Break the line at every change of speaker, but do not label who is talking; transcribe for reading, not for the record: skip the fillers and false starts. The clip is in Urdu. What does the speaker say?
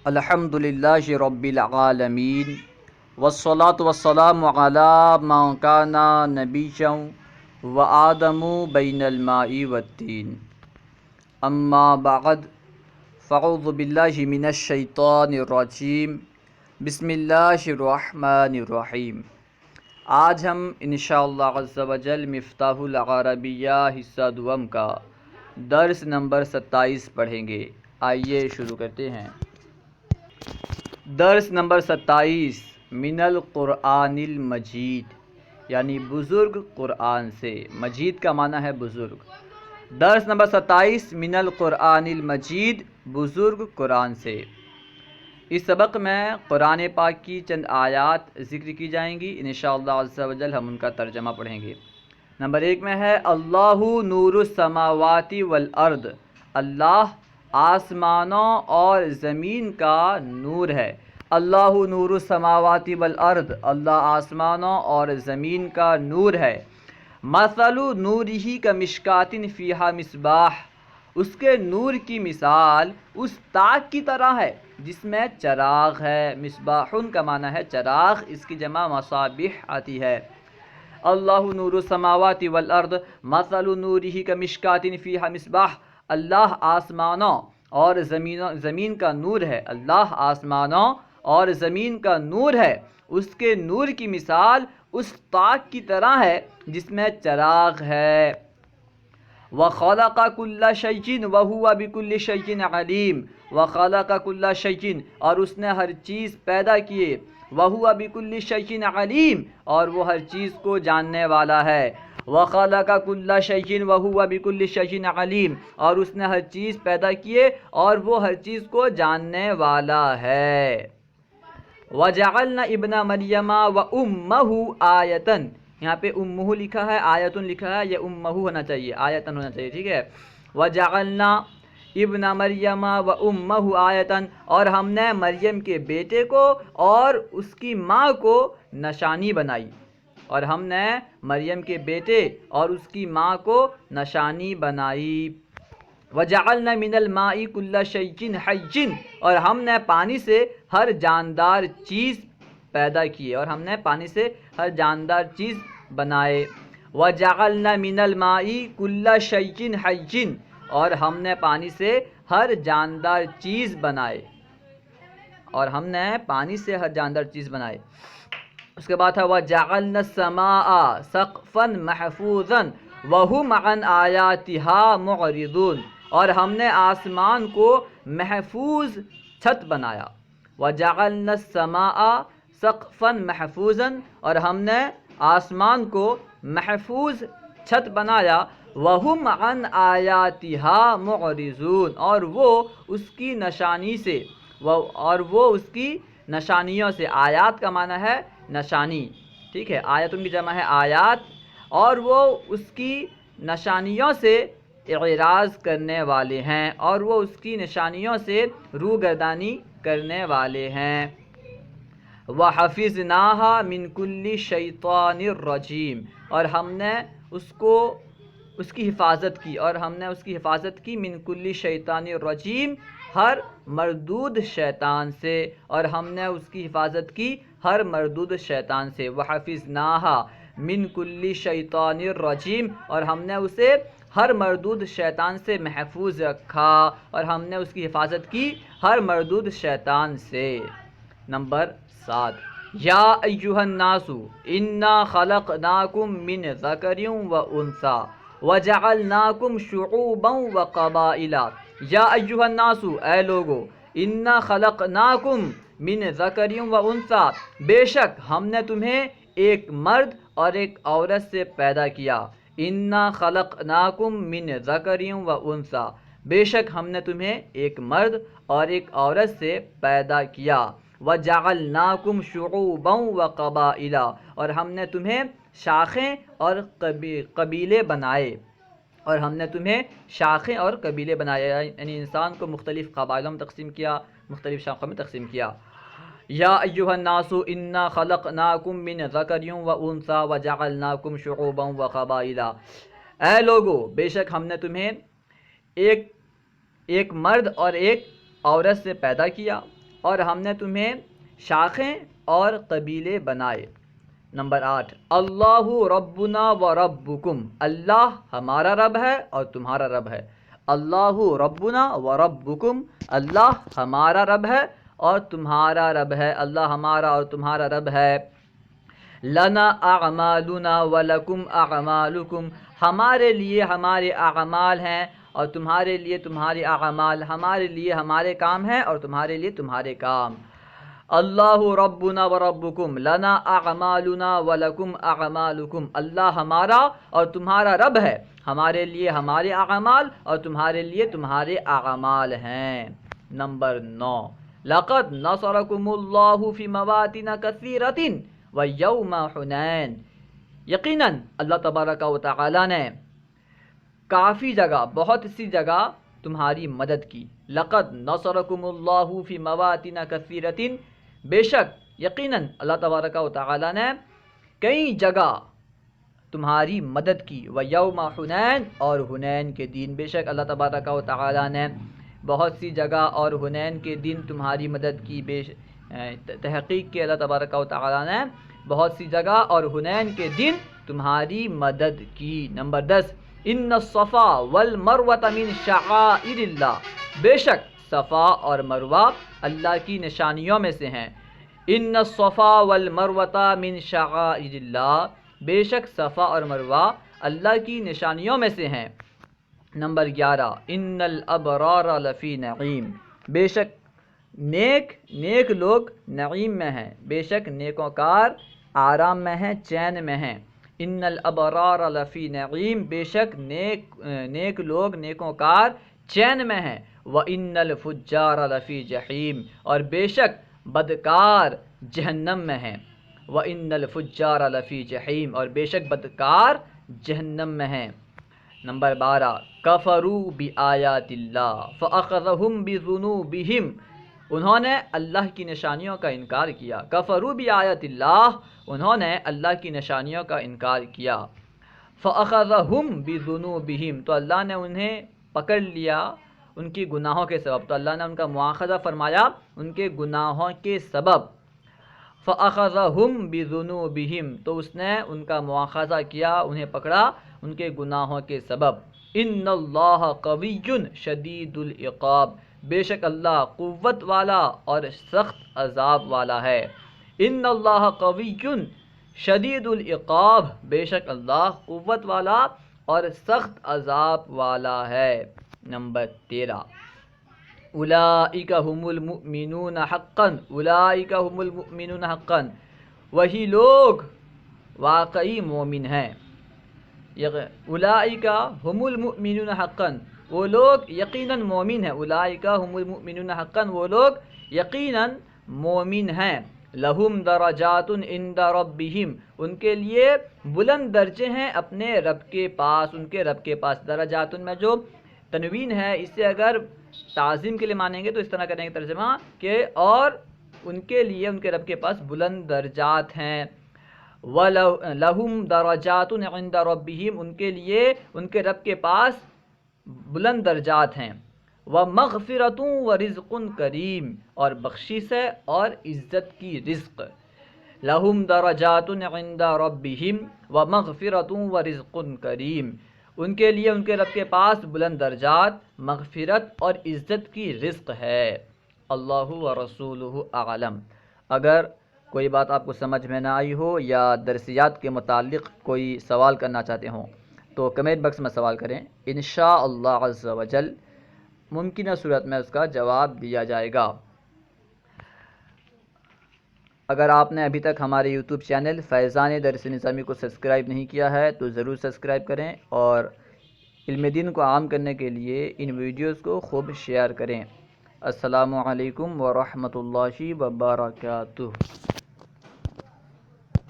الحمدللہ رب العالمین والصلاة والسلام علی من کان نبیا وآدم بین الماء والطین اما بعد فاعوذ باللہ من الشیطان الرجیم بسم اللہ الرحمن الرحیم۔ آج ہم انشاءاللہ عز و جل مفتاح العربیہ حصہ دوم کا درس نمبر 27 پڑھیں گے۔ آئیے شروع کرتے ہیں۔ درس نمبر 27 من القرآن المجید، یعنی بزرگ قرآن سے۔ مجید کا معنی ہے بزرگ۔ درس نمبر 27 من القرآن المجید، بزرگ قرآن سے۔ اس سبق میں قرآن پاک کی چند آیات ذکر کی جائیں گی، انشاءاللہ عز و جل ہم ان کا ترجمہ پڑھیں گے۔ نمبر 1 میں ہے اللہ نور السماوات والارض، اللہ آسمانوں اور زمین کا نور ہے۔ اللہ نور السماوات والارض، اللہ آسمانوں اور زمین کا نور ہے۔ مثل نورہ کمشکات فیہا مصباح، اس کے نور کی مثال اس تاک کی طرح ہے جس میں چراغ ہے۔ مصباحن کا معنی ہے چراغ، اس کی جمع مصابیح آتی ہے۔ اللہ نور السماوات والارض مثل نورہ کمشکات فیہا مصباح، اللہ آسمانوں اور زمین کا نور ہے۔ اللہ آسمانوں اور زمین کا نور ہے، اس کے نور کی مثال اس تاک کی طرح ہے جس میں چراغ ہے۔ وَخَلَقَ كُلَّ شَيْءٍ وَهُوَ بِكُلِّ شَيْءٍ عَلِيمٌ، وَخَلَقَ كُلَّ شَيْءٍ، اور اس نے ہر چیز پیدا کیے۔ وَهُوَ بِكُلِّ شَيْءٍ عَلِيمٌ، اور وہ ہر چیز کو جاننے والا ہے۔ وَخَلَقَ كُلَّ شَيْءٍ وَهُوَ بِكُلِّ شَيْءٍ عَلِيمٌ، اور اس نے ہر چیز پیدا کیے اور وہ ہر چیز کو جاننے والا ہے۔ وَجَعَلْنَا ابْنَ مَرْيَمَ وَأُمَّهُ آیَةً، یہاں پہ امہ لکھا ہے، آیتن لکھا ہے، یہ امہ ہونا چاہیے، آیتن ہونا چاہیے، ٹھیک ہے۔ وَجَعَلْنَا ابْنَ مَرْيَمَ وَأُمَّهُ آیَةً، اور ہم نے مریم کے بیٹے کو اور اس کی ماں کو نشانی بنائی، اور ہم نے مریم کے بیٹے اور اس کی ماں کو نشانی بنائی۔ وَجَعَلْنَا مِنَ الْمَاءِ كُلَّ شَيْءٍ حَيٍّ، اور ہم نے پانی سے ہر جاندار چیز پیدا کی، اور ہم نے پانی سے ہر جاندار چیز بنائے۔ وَجَعَلْنَا مِنَ الْمَاءِ كُلَّ شَيْءٍ حَيٍّ، اور ہم نے پانی سے ہر جاندار چیز بنائے، اور ہم نے پانی سے ہر جاندار چیز بنائے۔ اس کے بعد ہے وَجَعَلْنَا السَّمَاءَ سَقْفًا مَحْفُوظًا وَهُمْ عَنْ آيَاتِهَا مُعْرِضُونَ، اور ہم نے آسمان کو محفوظ چھت بنایا۔ وَجَعَلْنَا السَّمَاءَ سَقْفًا مَحْفُوظًا، اور ہم نے آسمان کو محفوظ چھت بنایا۔ وَهُمْ عَنْ آيَاتِهَا مُعْرِضُونَ، اور وہ اس کی نشانی سے، اور وہ اس کی نشانیوں سے، آیات کا معنی ہے نشانی، ٹھیک ہے، آیتن کی جمع ہے آیات، اور وہ اس کی نشانیوں سے اعراض کرنے والے ہیں، اور وہ اس کی نشانیوں سے روگردانی کرنے والے ہیں۔ وَحَفِظْنَاهَا مِنْ كُلِّ شَيْطَانٍ الرَّجِيمٍ، اور ہم نے اس کی حفاظت کی، اور ہم نے اس کی حفاظت کی مِنْ كُلِّ شَيْطَانٍ الرَّجِيمٍ، ہر مردود شیطان سے، اور ہم نے اس کی حفاظت کی ہر مردود شیطان سے۔ وَحَفِظْنَاهَا مِنْ كُلِّ شَيْطَانٍ الرَّجِيمٍ، اور ہم نے اسے ہر مردود شیطان سے محفوظ رکھا، اور ہم نے اس کی حفاظت کی ہر مردود شیطان سے۔ نمبر 7 یا ایہا الناس انا خلقناکم من ذکر و انثی وجعلناکم شعوبا وقبائل۔ یا ایہا الناس، اے لوگو، انا خلقناکم من ذکر و انثی، بے شک ہم نے تمہیں ایک مرد اور ایک عورت سے پیدا کیا۔ انا خلقناکم من ذکر و انثی، بے شک ہم نے تمہیں ایک مرد اور ایک عورت سے پیدا کیا۔ وَجَعَلْنَاكُمْ شُعُوبًا وَقَبَائِلَ، اور ہم نے تمہیں شاخیں اور قبیلے بنائے، اور ہم نے تمہیں شاخیں اور قبیلے بنائے، یعنی انسان کو مختلف قبائلوں میں تقسیم کیا، مختلف شاخوں میں تقسیم کیا۔ یا ایہا الناس انا خلقناکم من ذکر و انثی وجعلناکم شعوبا وقبائل، اے لوگو، بے شک ہم نے تمہیں ایک مرد اور ایک عورت سے پیدا کیا، اور ہم نے تمہیں شاخیں اور قبیلے بنائے۔ نمبر 8، اللہ ربنا و ربکم، اللہ ہمارا رب ہے اور تمہارا رب ہے۔ اللہ ربنا و ربکم، اللہ ہمارا رب ہے اور تمہارا رب ہے، اللہ ہمارا اور تمہارا رب ہے۔ لنا اعمالنا ولکم اعمالکم، ہمارے لیے ہمارے اعمال ہیں اور تمہارے لیے تمہارے اعمال، ہمارے لیے ہمارے کام ہیں اور تمہارے لیے تمہارے کام۔ اللہ ربنا و ربکم لنا اعمالنا ولکم اعمالکم، اللہ ہمارا اور تمہارا رب ہے، ہمارے لیے ہمارے اعمال اور تمہارے لیے تمہارے اعمال ہیں۔ نمبر 9، لقد نصرکم اللہ فی مواطن کثیرۃ ویوم حنین، یقیناً اللہ تبارک و تعالی نے کافی جگہ، بہت سی جگہ تمہاری مدد کی۔ لقد نصرکم اللہ فی مواطن کثیرۃ، بے شک یقیناً اللہ تبارک و تعالی نے کئی جگہ تمہاری مدد کی۔ ویوم حنین، اور حنین کے دن، بے شک اللہ تبارک و تعالی نے بہت سی جگہ اور حنین کے دن تمہاری مدد کی۔ تحقیق کے اللہ تبارک و تعالی نے بہت سی جگہ اور حنین کے دن تمہاری مدد کی۔ نمبر 10، ان الصفا والمروہ من شعائر اللہ، بے شک صفا اور مروہ اللہ کی نشانیوں میں سے ہیں۔ ان الصفا والمروہ من شعائر اللہ، بے شک صفا اور مروہ اللہ کی نشانیوں میں سے ہیں۔ نمبر 11، ان الابرار لفی نعیم، بے شک نیک لوگ نعیم میں ہیں، بے شک نیکوکار آرام میں ہیں، چین میں ہیں۔ ان الابرار لفی نعیم، بے شک نیک لوگ نیکوکار چین میں ہیں۔ وان الفجار لفی جحیم، اور بے شک بدکار جہنم میں ہیں۔ وان الفجار لفی جحیم، اور بے شک بدکار جہنم میں ہیں۔ نمبر 12، کفروا بآیات اللہ فاخذہم بذنوبہم، انہوں نے اللہ کی نشانیوں کا انکار کیا۔ کفروا بآیات اللہ، انہوں نے اللہ کی نشانیوں کا انکار کیا۔ فاخذہم بذنوبہم، تو اللہ نے انہیں پکڑ لیا ان کی گناہوں کے سبب، تو اللہ نے ان کا مواخذہ فرمایا ان کے گناہوں کے سبب۔ فاخذہم بذنوبہم، تو اس نے ان کا مواخذہ کیا، انہیں پکڑا ان کے گناہوں کے سبب۔ ان اللہ قوی شدید العقاب، بے شک اللہ قوت والا اور سخت عذاب والا ہے۔ ان اللہ قوی شدید العقاب، بے شک اللہ قوت والا اور سخت عذاب والا ہے۔ نمبر 13، اولئک هم المؤمنون حقا، اولئک هم المؤمنون حقا، وہی لوگ واقعی مومن ہیں۔ اولئک هم المؤمنون حقا، وہ لوگ یقیناً مومن ہیں۔ اولئک هم المؤمنون حقا، وہ لوگ یقیناً مومن ہیں۔ لہم درجات عند ربہم، ان کے لیے بلند درجے ہیں اپنے رب کے پاس، ان کے رب کے پاس۔ درجات میں جو تنوین ہے، اسے اگر تعظیم کے لیے مانیں گے تو اس طرح کریں گے ترجمہ کہ اور ان کے لیے ان کے رب کے پاس بلند درجات ہیں۔ وَلَهُمْ دَرَجَاتٌ عِنْدَ رَبِّهِمْ، ان کے لیے ان کے رب کے پاس بلند درجات ہیں۔ وَمَغْفِرَةٌ وَرِزْقٌ کریم، اور بخشش ہے اور عزت کی رزق۔ لَهُمْ دَرَجَاتٌ عِنْدَ رَبِّهِمْ وَمَغْفِرَةٌ وَرِزْقٌ کریم، ان کے لیے ان کے رب کے پاس بلند درجات، مغفرت اور عزت کی رزق ہے۔ اللہ ورسولہ اعلم۔ اگر کوئی بات آپ کو سمجھ میں نہ آئی ہو یا درسیات کے متعلق کوئی سوال کرنا چاہتے ہوں تو کمنٹ باکس میں سوال کریں، انشاءاللہ عز و جل ممکنہ صورت میں اس کا جواب دیا جائے گا۔ اگر آپ نے ابھی تک ہمارے یوٹیوب چینل فیضان درس نظامی کو سبسکرائب نہیں کیا ہے تو ضرور سبسکرائب کریں، اور علم دین کو عام کرنے کے لیے ان ویڈیوز کو خوب شیئر کریں۔ السلام علیکم ورحمۃ اللہ وبرکاتہ۔